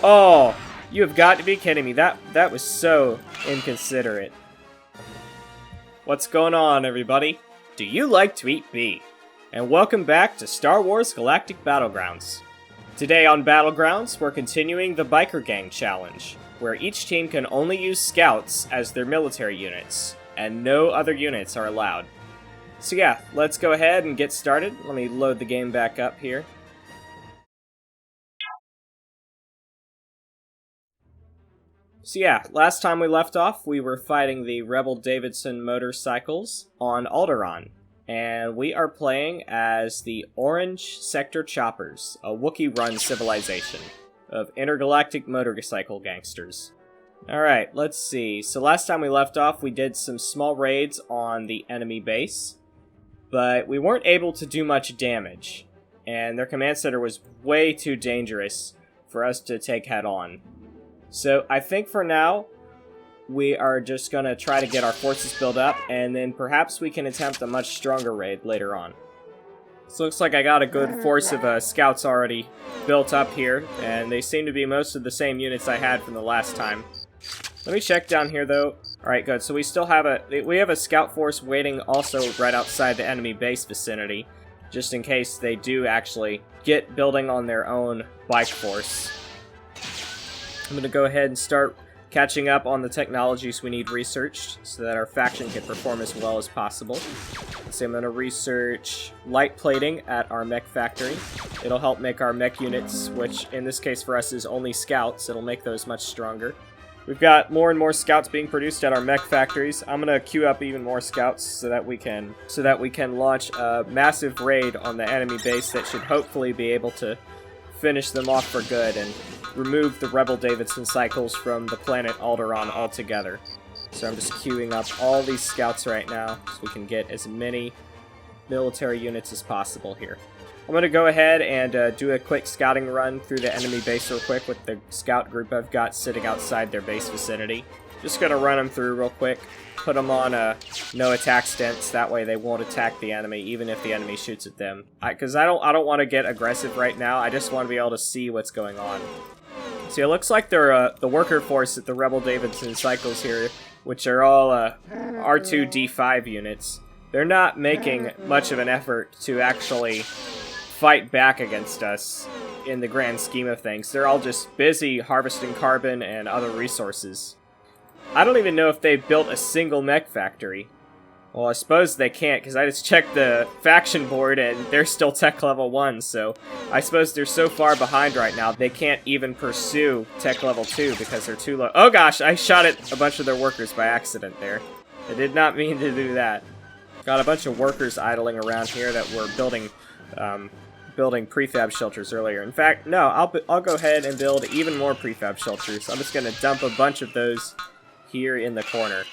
Oh, you have got to be kidding me. That was so inconsiderate. What's going on, everybody? Do you like to eat meat? And welcome back to Star Wars Galactic Battlegrounds. Today on Battlegrounds, we're continuing the Biker Gang Challenge, where each team can only use scouts as their military units, and no other units are allowed. So yeah, let's go ahead and get started. Let me load the game back up here. So yeah, last time we left off, we were fighting the Rebel Davidson Motorcycles on Alderaan. And we are playing as the Orange Sector Choppers, a Wookiee-run civilization of intergalactic motorcycle gangsters. Alright, let's see. So last time we left off, we did some small raids on the enemy base, but we weren't able to do much damage, and their command center was way too dangerous for us to take head-on. So I think for now, we are just going to try to get our forces built up, and then perhaps we can attempt a much stronger raid later on. So looks like I got a good force of scouts already built up here, and they seem to be most of the same units I had from the last time. Let me check down here though. Alright, good. So we still have a scout force waiting also right outside the enemy base vicinity, just in case they do actually get building on their own bike force. I'm going to go ahead and start catching up on the technologies we need researched so that our faction can perform as well as possible. So I'm going to research light plating at our mech factory. It'll help make our mech units, which in this case for us is only scouts, it'll make those much stronger. We've got more and more scouts being produced at our mech factories. I'm going to queue up even more scouts so that we can launch a massive raid on the enemy base that should hopefully be able to finish them off for good and remove the Rebel Davidson Cycles from the planet Alderaan altogether. So I'm just queuing up all these scouts right now so we can get as many military units as possible here. I'm going to go ahead and do a quick scouting run through the enemy base real quick with the scout group I've got sitting outside their base vicinity. Just going to run them through real quick, put them on no attack stance, that way they won't attack the enemy even if the enemy shoots at them. Because I don't want to get aggressive right now, I just want to be able to see what's going on. See, it looks like they're the worker force at the Rebel Davidson Cycles here, which are all R2-D5 units. They're not making much of an effort to actually fight back against us in the grand scheme of things. They're all just busy harvesting carbon and other resources. I don't even know if they've built a single mech factory. Well, I suppose they can't, because I just checked the faction board and they're still tech level 1, so I suppose they're so far behind right now they can't even pursue tech level 2 because they're too low. Oh gosh, I shot at a bunch of their workers by accident there. I did not mean to do that. Got a bunch of workers idling around here that were building prefab shelters earlier. In fact, no, I'll go ahead and build even more prefab shelters. I'm just going to dump a bunch of those here in the corner.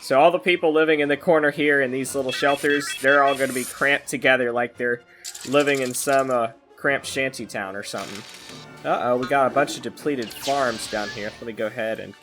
So all the people living in the corner here in these little shelters, they're all going to be cramped together like they're living in some cramped shanty town or something. Uh-oh, we got a bunch of depleted farms down here. Let me go ahead and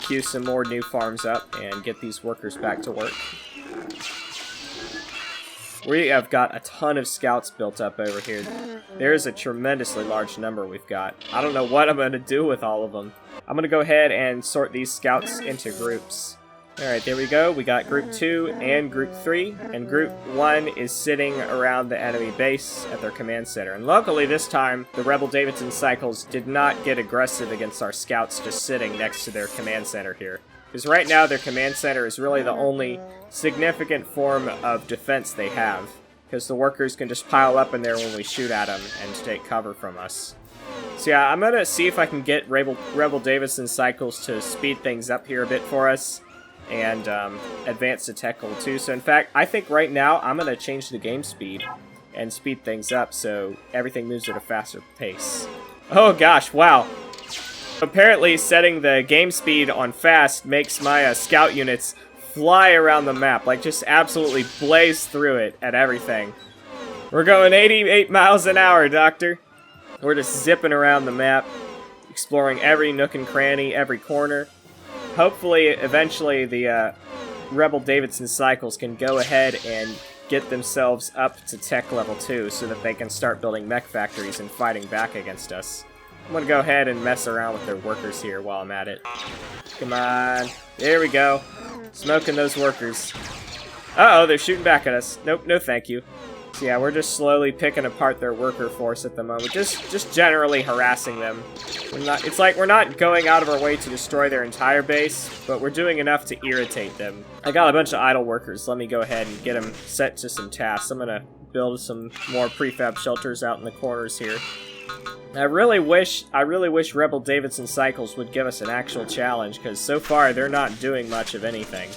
queue some more new farms up and get these workers back to work. We have got a ton of scouts built up over here. There's a tremendously large number we've got. I don't know what I'm going to do with all of them. I'm going to go ahead and sort these scouts into groups. Alright, there we go. We got Group 2 and Group 3, and Group 1 is sitting around the enemy base at their command center. And luckily this time, the Rebel Davidson Cycles did not get aggressive against our scouts just sitting next to their command center here. Because right now their command center is really the only significant form of defense they have. Because the workers can just pile up in there when we shoot at them and take cover from us. So yeah, I'm going to see if I can get Rebel Davidson Cycles to speed things up here a bit for us. And advance to tech level 2. So in fact, I think right now I'm going to change the game speed and speed things up so everything moves at a faster pace. Oh gosh, wow. Apparently setting the game speed on fast makes my scout units fly around the map, like just absolutely blaze through it at everything. We're going 88 miles an hour, Doctor. We're just zipping around the map, exploring every nook and cranny, every corner. Hopefully, eventually, the Rebel Davidson Cycles can go ahead and get themselves up to tech level 2 so that they can start building mech factories and fighting back against us. I'm gonna go ahead and mess around with their workers here while I'm at it. Come on. There we go. Smoking those workers. Uh-oh, they're shooting back at us. Nope, no thank you. So yeah, we're just slowly picking apart their worker force at the moment. Just generally harassing them. It's like we're not going out of our way to destroy their entire base, but we're doing enough to irritate them. I got a bunch of idle workers. Let me go ahead and get them set to some tasks. I'm gonna build some more prefab shelters out in the corners here. I really wish Rebel Davidson Cycles would give us an actual challenge, because so far they're not doing much of anything.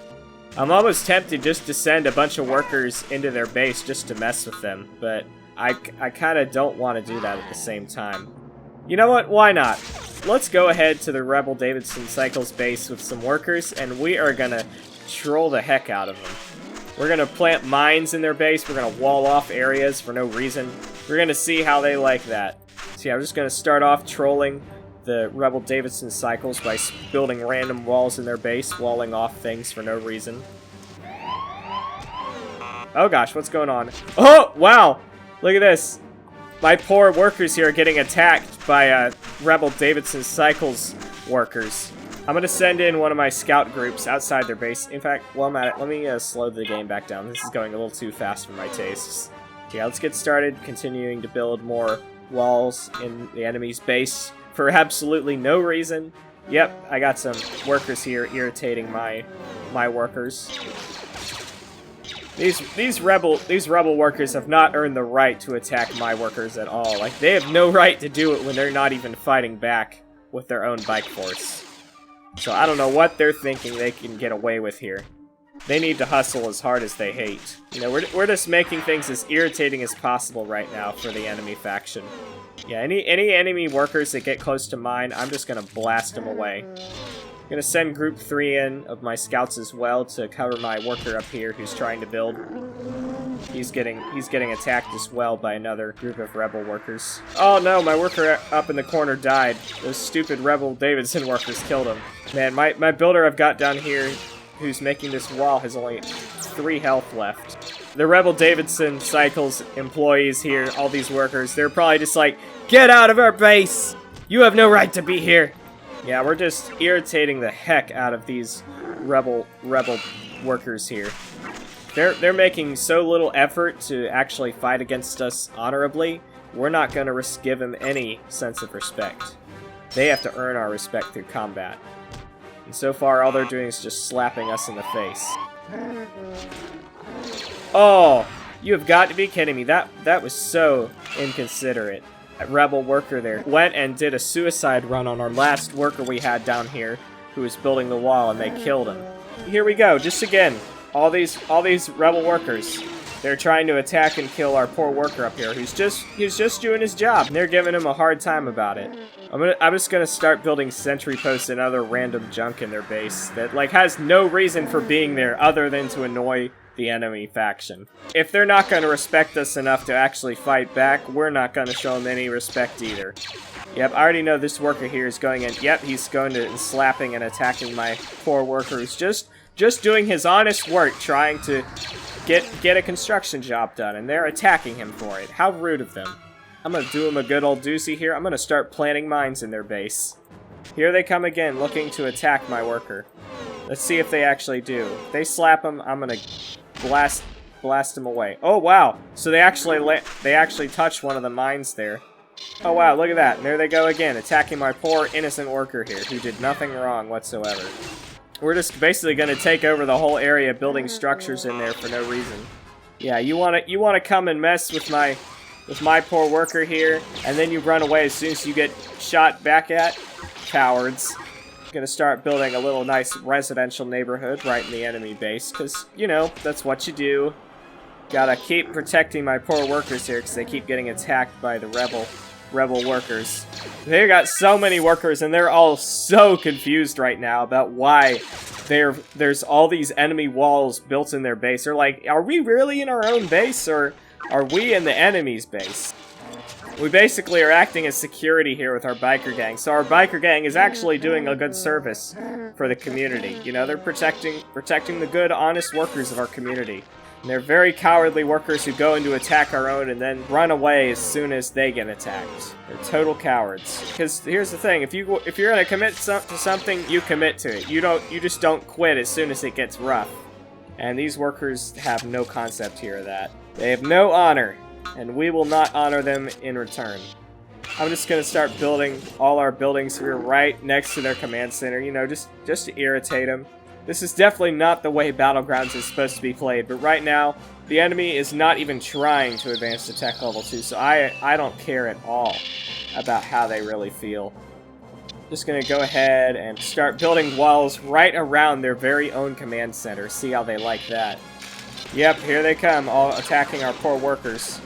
I'm almost tempted just to send a bunch of workers into their base just to mess with them, but I kind of don't want to do that at the same time. You know what? Why not? Let's go ahead to the Rebel Davidson Cycles base with some workers, and we are going to troll the heck out of them. We're going to plant mines in their base. We're going to wall off areas for no reason. We're going to see how they like that. So yeah, I'm just going to start off trolling the Rebel Davidson Cycles by building random walls in their base, walling off things for no reason. Oh gosh, what's going on? Oh, wow! Look at this. My poor workers here are getting attacked by Rebel Davidson Cycles workers. I'm going to send in one of my scout groups outside their base. In fact, while I'm at it, let me slow the game back down. This is going a little too fast for my tastes. Yeah, let's get started, continuing to build more walls in the enemy's base for absolutely no reason. Yep, I got some workers here irritating my workers. These rebel workers have not earned the right to attack my workers at all. Like, they have no right to do it when they're not even fighting back with their own bike force. So I don't know what they're thinking they can get away with here. They need to hustle as hard as they hate. You know, we're just making things as irritating as possible right now for the enemy faction. Yeah, any enemy workers that get close to mine, I'm just gonna blast them away. I'm gonna send group 3 in of my scouts as well to cover my worker up here who's trying to build. He's getting attacked as well by another group of rebel workers. Oh no, my worker up in the corner died. Those stupid Rebel Davidson workers killed him. Man, my builder I've got down here who's making this wall has only 3 health left. The Rebel Davidson Cycles employees here, all these workers, they're probably just like, get out of our base! You have no right to be here! Yeah, we're just irritating the heck out of these rebel workers here. They're making so little effort to actually fight against us honorably, we're not going to give them any sense of respect. They have to earn our respect through combat. And so far, all they're doing is just slapping us in the face. Oh, you have got to be kidding me. That was so inconsiderate. That rebel worker there went and did a suicide run on our last worker we had down here who was building the wall, and they killed him. Here we go, just again. All these rebel workers. They're trying to attack and kill our poor worker up here who's just doing his job. And they're giving him a hard time about it. I'm just gonna start building sentry posts and other random junk in their base that like has no reason for being there other than to annoy the enemy faction. If they're not gonna respect us enough to actually fight back, we're not gonna show them any respect either. Yep, I already know this worker here is going in. Yep, he's going to and slapping and attacking my poor worker who's just doing his honest work, trying to get a construction job done, and they're attacking him for it. How rude of them. I'm gonna do him a good old doozy here. I'm gonna start planting mines in their base. Here they come again, looking to attack my worker. Let's see if they actually do. If they slap him, I'm gonna blast him away. Oh wow! So they actually touched one of the mines there. Oh wow, look at that. And there they go again, attacking my poor innocent worker here, who did nothing wrong whatsoever. We're just basically going to take over the whole area, building structures in there for no reason. Yeah, you want to come and mess with my poor worker here, and then you run away as soon as you get shot back at? Cowards. I'm going to start building a little nice residential neighborhood right in the enemy base, because, you know, that's what you do. Gotta keep protecting my poor workers here, because they keep getting attacked by the rebel workers. They got so many workers, and they're all so confused right now about why there's all these enemy walls built in their base. They're like, are we really in our own base, or are we in the enemy's base? We basically are acting as security here with our biker gang, so our biker gang is actually doing a good service for the community. You know, they're protecting the good, honest workers of our community. And they're very cowardly workers who go in to attack our own and then run away as soon as they get attacked. They're total cowards. Because here's the thing, if you're gonna commit to something, you commit to it. You just don't quit as soon as it gets rough. And these workers have no concept here of that. They have no honor, and we will not honor them in return. I'm just gonna start building all our buildings here right next to their command center, you know, just to irritate them. This is definitely not the way Battlegrounds is supposed to be played, but right now, the enemy is not even trying to advance to tech level 2, so I don't care at all about how they really feel. Just gonna go ahead and start building walls right around their very own command center. See how they like that. Yep, here they come, all attacking our poor workers.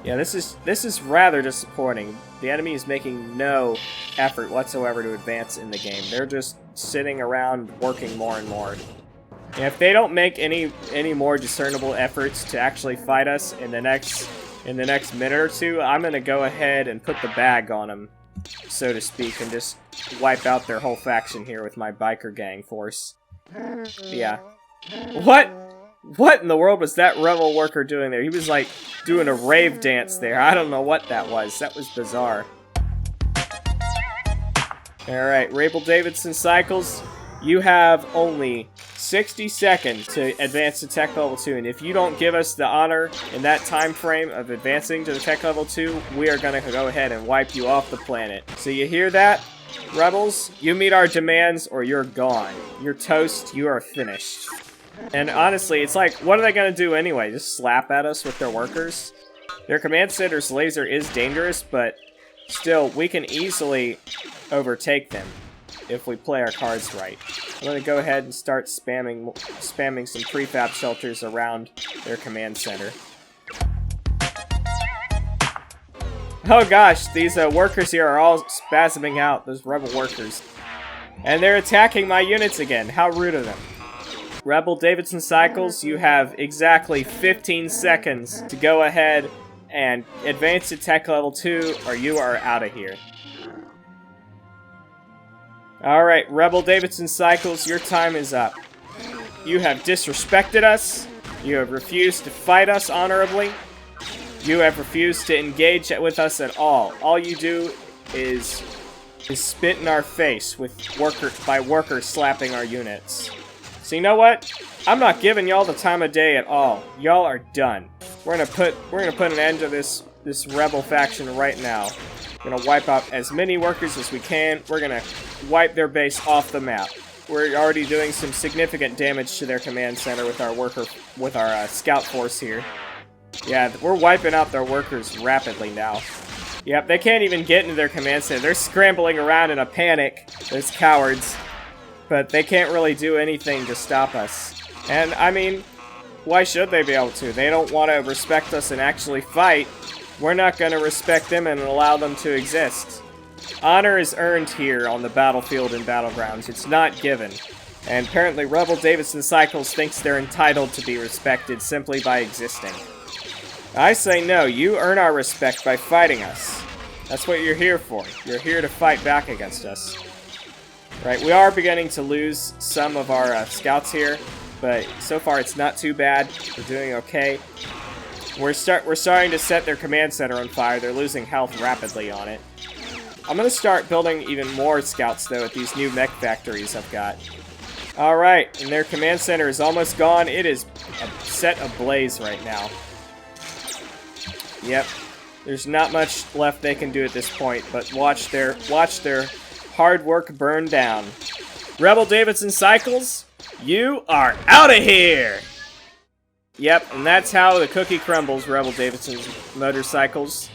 Yeah, this is rather disappointing. The enemy is making no effort whatsoever to advance in the game. They're just sitting around working more and more. And if they don't make any more discernible efforts to actually fight us in the next minute or two, I'm gonna go ahead and put the bag on them, so to speak, and just wipe out their whole faction here with my biker gang force. Yeah. What in the world was that rebel worker doing there? He was like doing a rave dance there. I don't know what that was. That was bizarre. Alright, Rebel Davidson Cycles, you have only 60 seconds to advance to tech level 2, and if you don't give us the honor in that time frame of advancing to the tech level 2, we are gonna go ahead and wipe you off the planet. So you hear that, rebels? You meet our demands or you're gone. You're toast, you are finished. And honestly, it's like, what are they gonna do anyway? Just slap at us with their workers? Their command center's laser is dangerous, but still, we can easily overtake them if we play our cards right. I'm gonna go ahead and start spamming some prefab shelters around their command center. Oh gosh, these workers here are all spasming out, those rebel workers. And they're attacking my units again. How rude of them. Rebel Davidson Cycles, you have exactly 15 seconds to go ahead and advance to tech level 2, or you are out of here. Alright, Rebel Davidson Cycles, your time is up. You have disrespected us. You have refused to fight us honorably. You have refused to engage with us at all. All you do is spit in our face by workers slapping our units. So you know what? I'm not giving y'all the time of day at all. Y'all are done. We're gonna put an end to this rebel faction right now. We're gonna wipe out as many workers as we can. We're gonna wipe their base off the map. We're already doing some significant damage to their command center with our scout force here. Yeah, we're wiping out their workers rapidly now. Yep, they can't even get into their command center. They're scrambling around in a panic. Those cowards. But they can't really do anything to stop us. And, I mean, why should they be able to? They don't want to respect us and actually fight. We're not going to respect them and allow them to exist. Honor is earned here on the battlefield and Battlegrounds. It's not given. And apparently Rebel Davidson Cycles thinks they're entitled to be respected simply by existing. I say no, you earn our respect by fighting us. That's what you're here for. You're here to fight back against us. Right, we are beginning to lose some of our scouts here, but so far it's not too bad. We're doing okay. We're starting to set their command center on fire. They're losing health rapidly on it. I'm going to start building even more scouts, though, at these new mech factories I've got. Alright, and their command center is almost gone. It is set ablaze right now. Yep, there's not much left they can do at this point, but watch their hard work burn down. Rebel Davidson Cycles, you are out of here! Yep, and that's how the cookie crumbles, Rebel Davidson Motorcycles.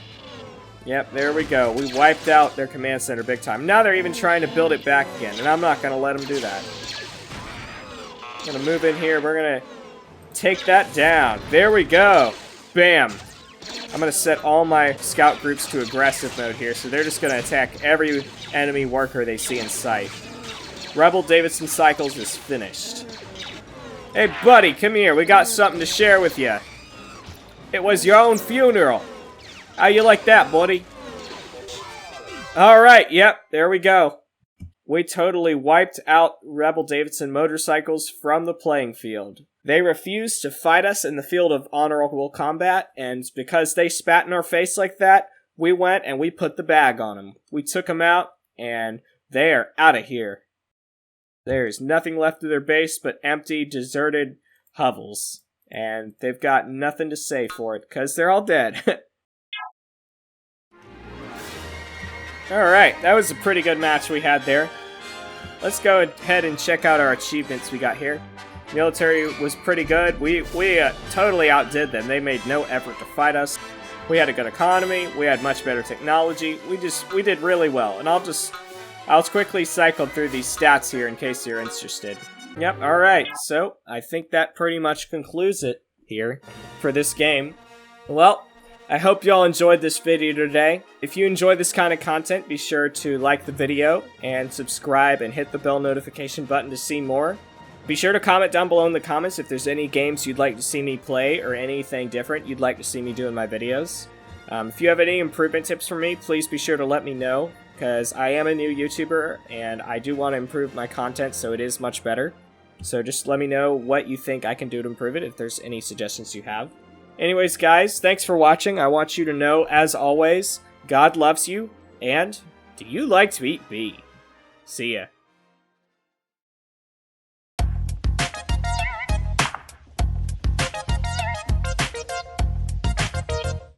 Yep, there we go. We wiped out their command center big time. Now they're even trying to build it back again, and I'm not going to let them do that. I'm going to move in here. We're going to take that down. There we go. Bam. I'm going to set all my scout groups to aggressive mode here, so they're just going to attack every enemy worker they see in sight. Rebel Davidson Cycles is finished. Hey, buddy, come here. We got something to share with you. It was your own funeral. How you like that, buddy? Alright, yep, there we go. We totally wiped out Rebel Davidson Motorcycles from the playing field. They refused to fight us in the field of honorable combat, and because they spat in our face like that, we went and we put the bag on them. We took them out, and they are out of here. There's nothing left of their base but empty, deserted hovels. And they've got nothing to say for it, because they're all dead. Alright, that was a pretty good match we had there. Let's go ahead and check out our achievements we got here. Military was pretty good. We totally outdid them. They made no effort to fight us. We had a good economy. We had much better technology. We did really well. And I'll quickly cycle through these stats here in case you're interested. Yep, alright. So, I think that pretty much concludes it here for this game. Well, I hope y'all enjoyed this video today. If you enjoy this kind of content, be sure to like the video and subscribe and hit the bell notification button to see more. Be sure to comment down below in the comments if there's any games you'd like to see me play or anything different you'd like to see me do in my videos. If you have any improvement tips for me, please be sure to let me know, because I am a new YouTuber and I do want to improve my content so it is much better. So just let me know what you think I can do to improve it if there's any suggestions you have. Anyways, guys, thanks for watching. I want you to know, as always, God loves you, and do you like to eat bee? See ya.